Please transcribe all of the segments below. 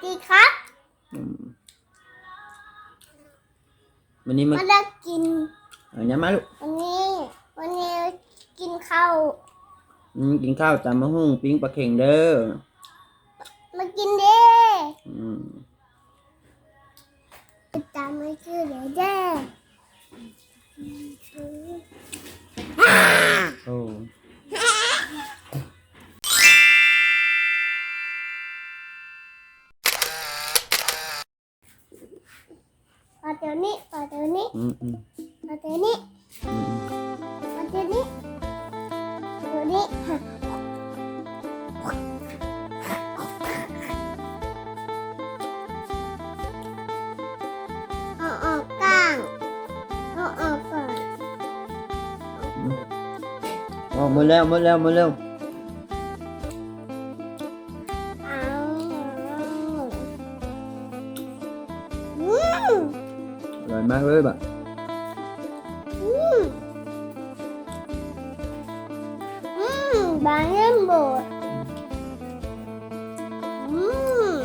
ดีครับอืมวันนี้มาได้กินอย่ามาลูกวันนี้กินข้าวกินข้าวตำมะฮุ่งปิ้งปลาเข่งเด้อมากินเด้ตามมาชื่อเด้อโอ้ปาเดี๋ยวนี้อืมปาเดี๋ยวนี้ปาเดี๋ยวนี้เดี๋ยวนี้เอาออกกลางเอาออกก่อนหมดแล้วเอาอร่อยมากเลยแบบบางเล่นโบด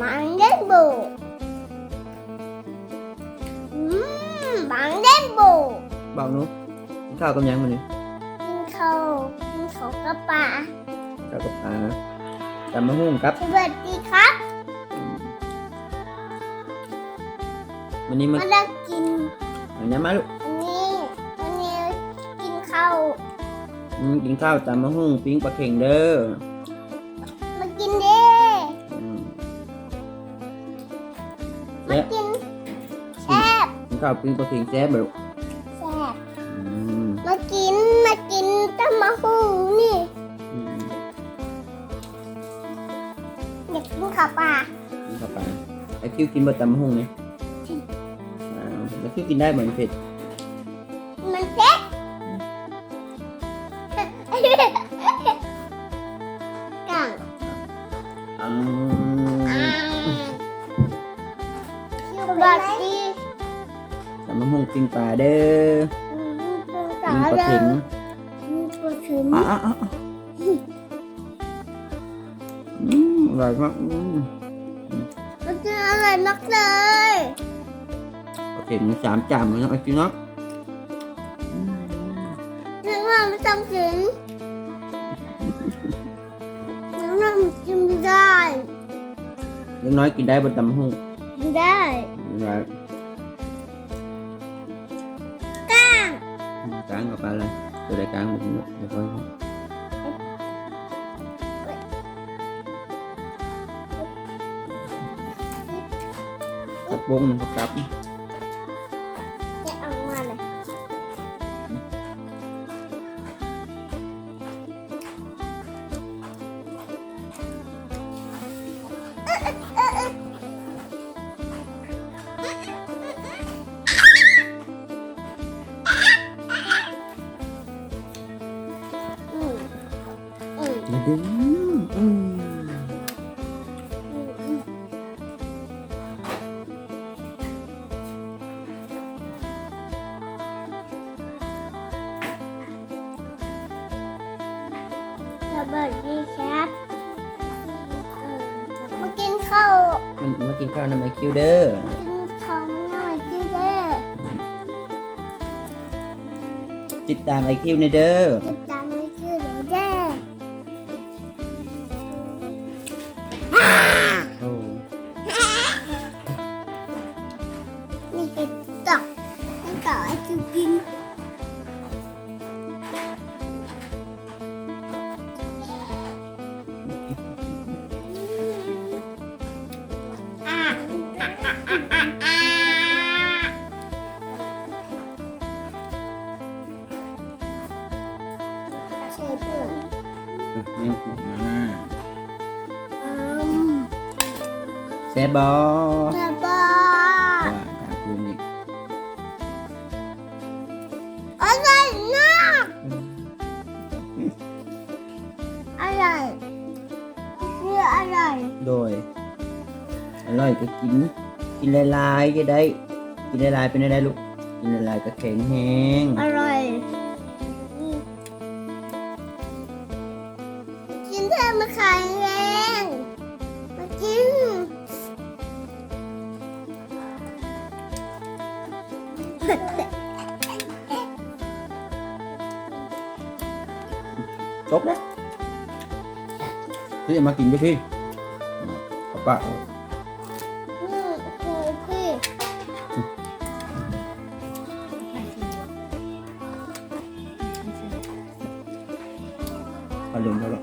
บางเล่นโบดบางเล่นโบดบอกหนูกินข้าวกับยังมันนี่กินข้าวกับปลาข้าวกับปลาตำมะฮุ่งครับสวัสดีครับวันนี้มาได้กินอย่ามาลูกวันนี้กินข้าวกินข้าวตำมะฮุ่งปิ้งปลาเข่งเด้อมากินเด้มากินแซ่บกินข้าวปิ้งปลาเข่งแซ่บลูกแซ่บมากินตำมะฮุ่งนี่อยากกินข้าวปลากินข้าวปลาไอคิวกินบะตำมะฮุ่งนี่แล้วคิวกินได้เหมือนเผ็ดมันเผ็ดกังสวัสดีตำมะฮุ่งปิ้งปลาเด้อปิ้งปลาเข่งอร่อยมากมันจะอร่อยมากเลยปลาเข่ง3 จานเลยนะไอ้กินเนาะถึงว่าไม่ต้องกินถึงว่ามันกินไม่ได้ยังน้อยกินได้บนตำมะฮุ่งกินได้กลางกับปลาอะไรตัวใดกลางแบบนี้เดี๋ยวค่อยกระปุกมันกลับจะเอามาเลยมาดึงสวัสดีครับมากินข้าว มากินข้าวน้ำไอคิวเด้อกินข้าวหน่อยกินเด้อติดตามไอคิวในเด้อติดตามไม่ชื่อเด้อโอ้นี่เป็นต่อให้ต่อให้กินใช่เพื่อนยังปวดมาแซ่บบอแม่บ้าถามคุณอีกอะไรนะอะไรชื่ออะไรโดยอร่อยก็กินหลายๆก็ได้กินหลายๆเป็นได้ลูกกินหลายๆก็แข็งแห้งอร่อยกินเพื่อมาขายแรงมากิน ตกแล้วพี่มากินด้วยพี่ป้า นี่คือพี่ ปลาลืมแล้วหรอ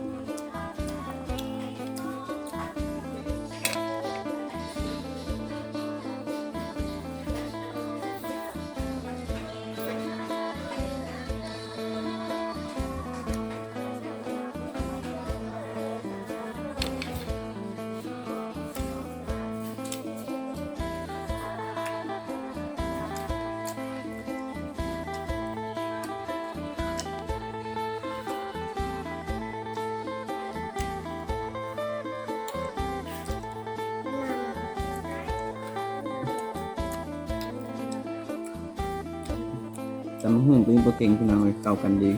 แต่มันหุ่นเป็นโปรเก่งพี่น้องเลยเก่ากันดี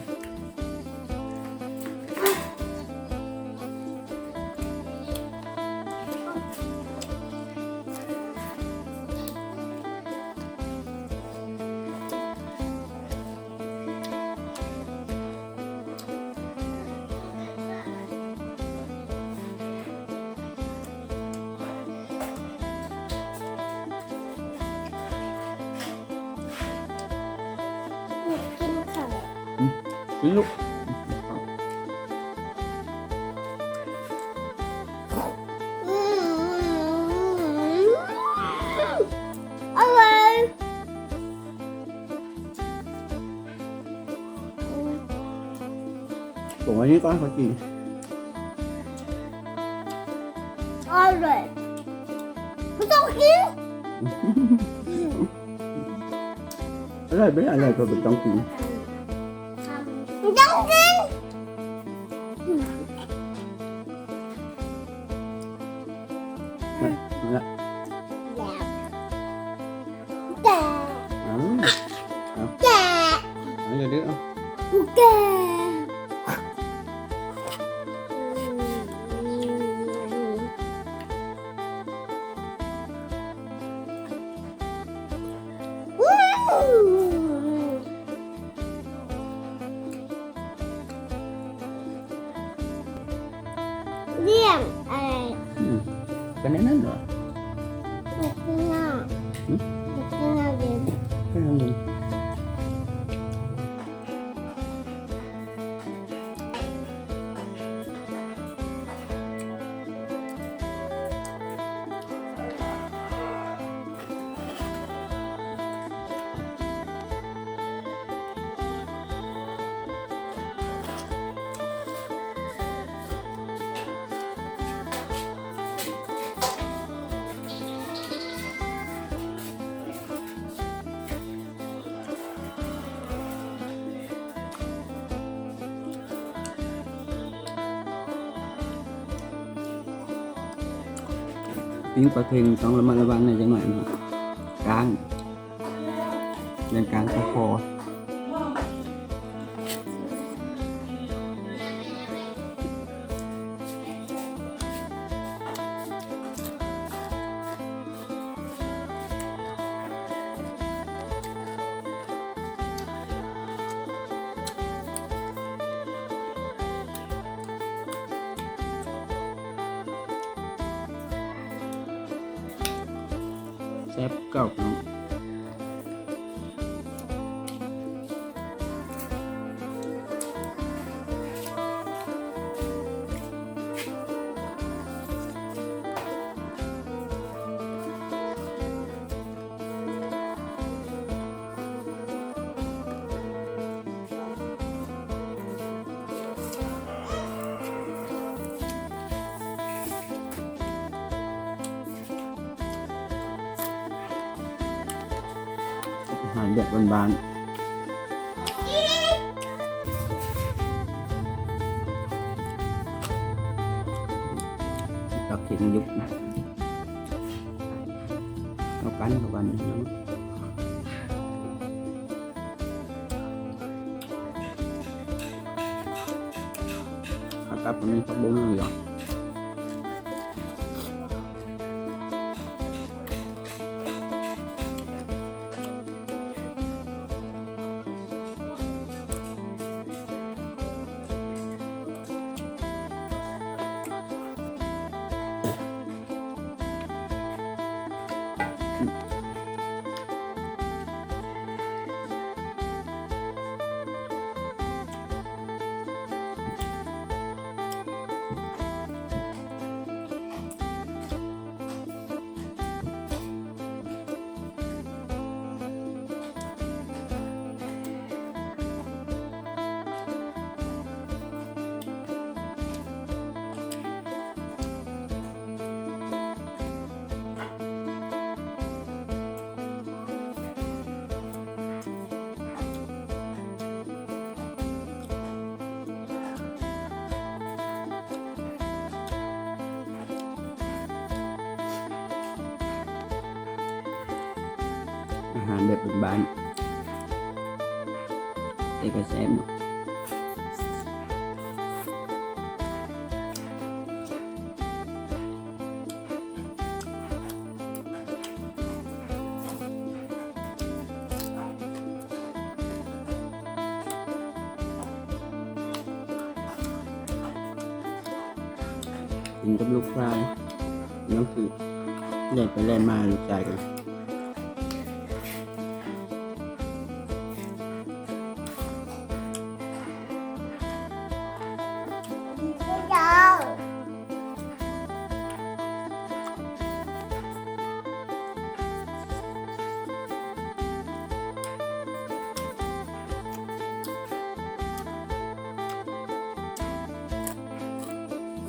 กินข้าว กินลูก อร่อย ผมอันนี้ก้อนเขากิน อร่อยไม่ต้องกิน อะไรไม่อะไรก็ไม่ต้องกิน ไม่ต้องกิน มาละ แต่ เอา แต่ เอาอย่าดื้อเอา แต่เรื่องอะไร กันนั่นเหรอ ไม่กินอ่ะไม่กินอะไร ไม่ทำเลย ปิ้งปลาเค็งต้องระมัดระวังหน่อยจังหน่อยนะกลางเรื่องกลางคอแซ่บเก่าน้องอาหารแบบบานๆตักเข็งยุบนะเอากันเข้ากันนะเอากลับมันไม่พักบุ้งเลยหรอ หารแบบบ้านๆแต่ก็แซ่บเนาะกินกับลูกชายน้องคือเล่นไปเล่นมาลูกชายกัน ยาว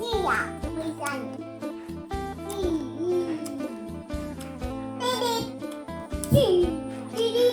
นี่อยากไม่ใช่นี่ดิดิดิดิ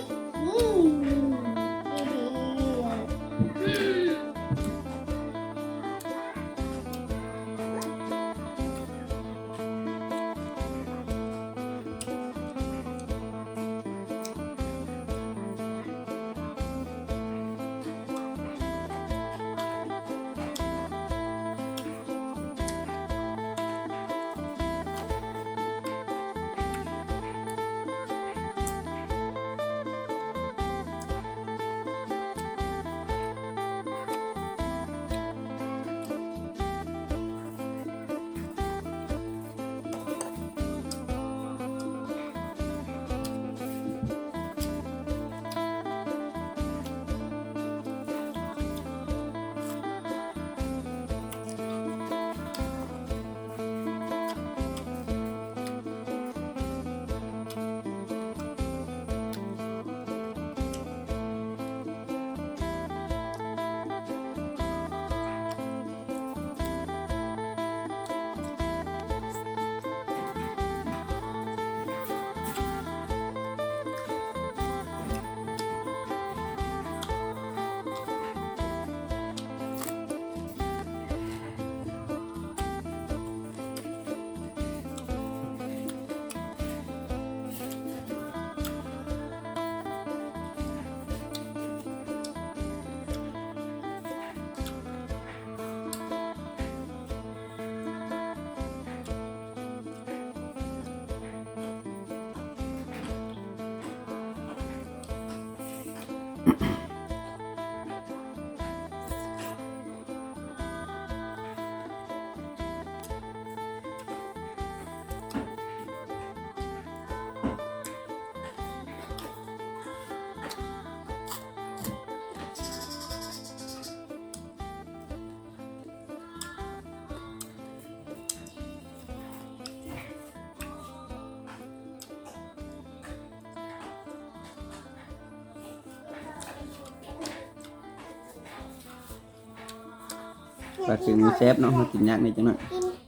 ปลาเค็งแซ่บเนาะมากินยากนิดจังหน่อย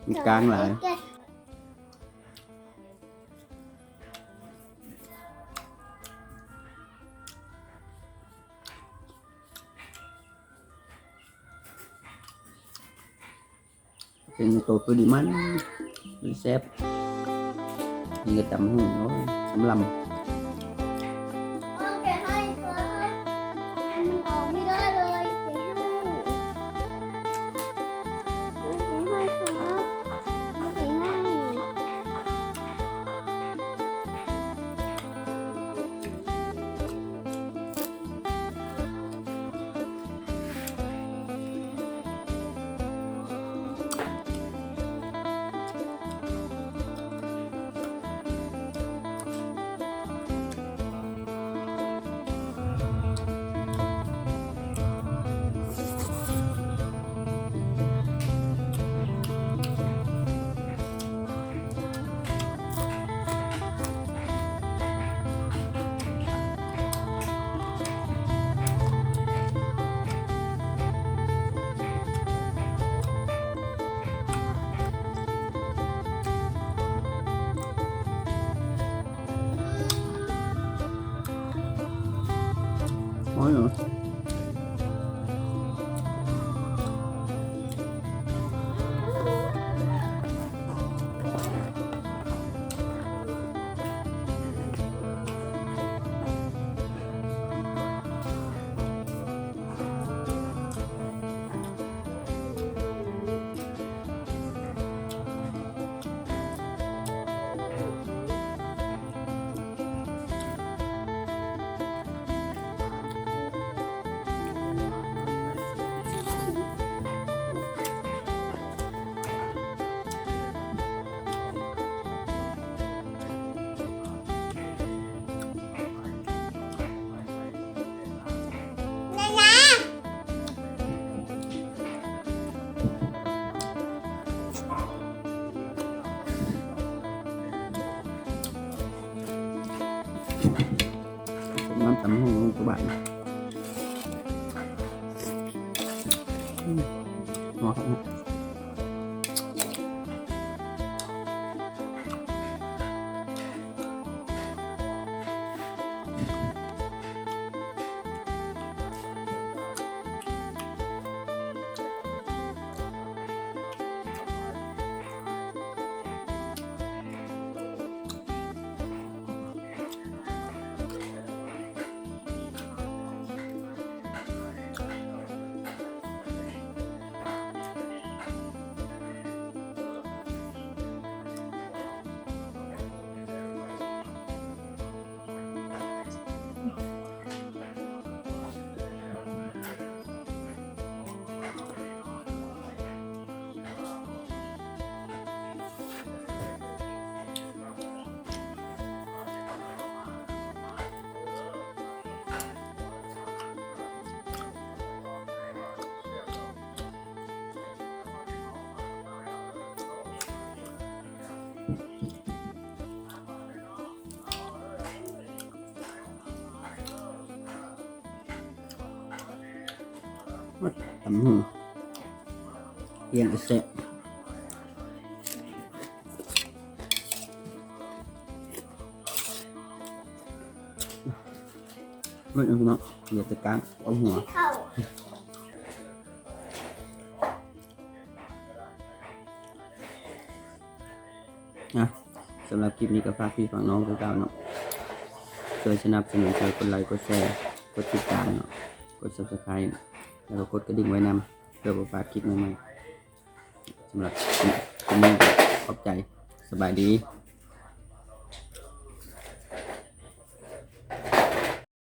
มีกลางหลายเป็นตัวพอดีมันมีแซ่บนี่ก็ตำหูเนาะสำลำ แกะให้ครับมันออกไม่ได้เลยแกะให้ครับแกะให้Nói nữa. น้ำตำหูกระบะหอมครับตำหูเอียงเสะไม่เอาเนาะเดี๋ยวจะการเอาหัว เข้า นะสำหรับคลิปนี้ก็ฝากพี่ฝากน้องทุกท่านเนาะช่วยสนับสนุนช่วยกดไลค์กดแชร์กดติดตามเนาะกด subscribe แล้วก็กดกระดิ่งไว้นำเพื่อประกาศคลิปใหม่ๆสำหรับคลิปนี้ขอบใจสบายดี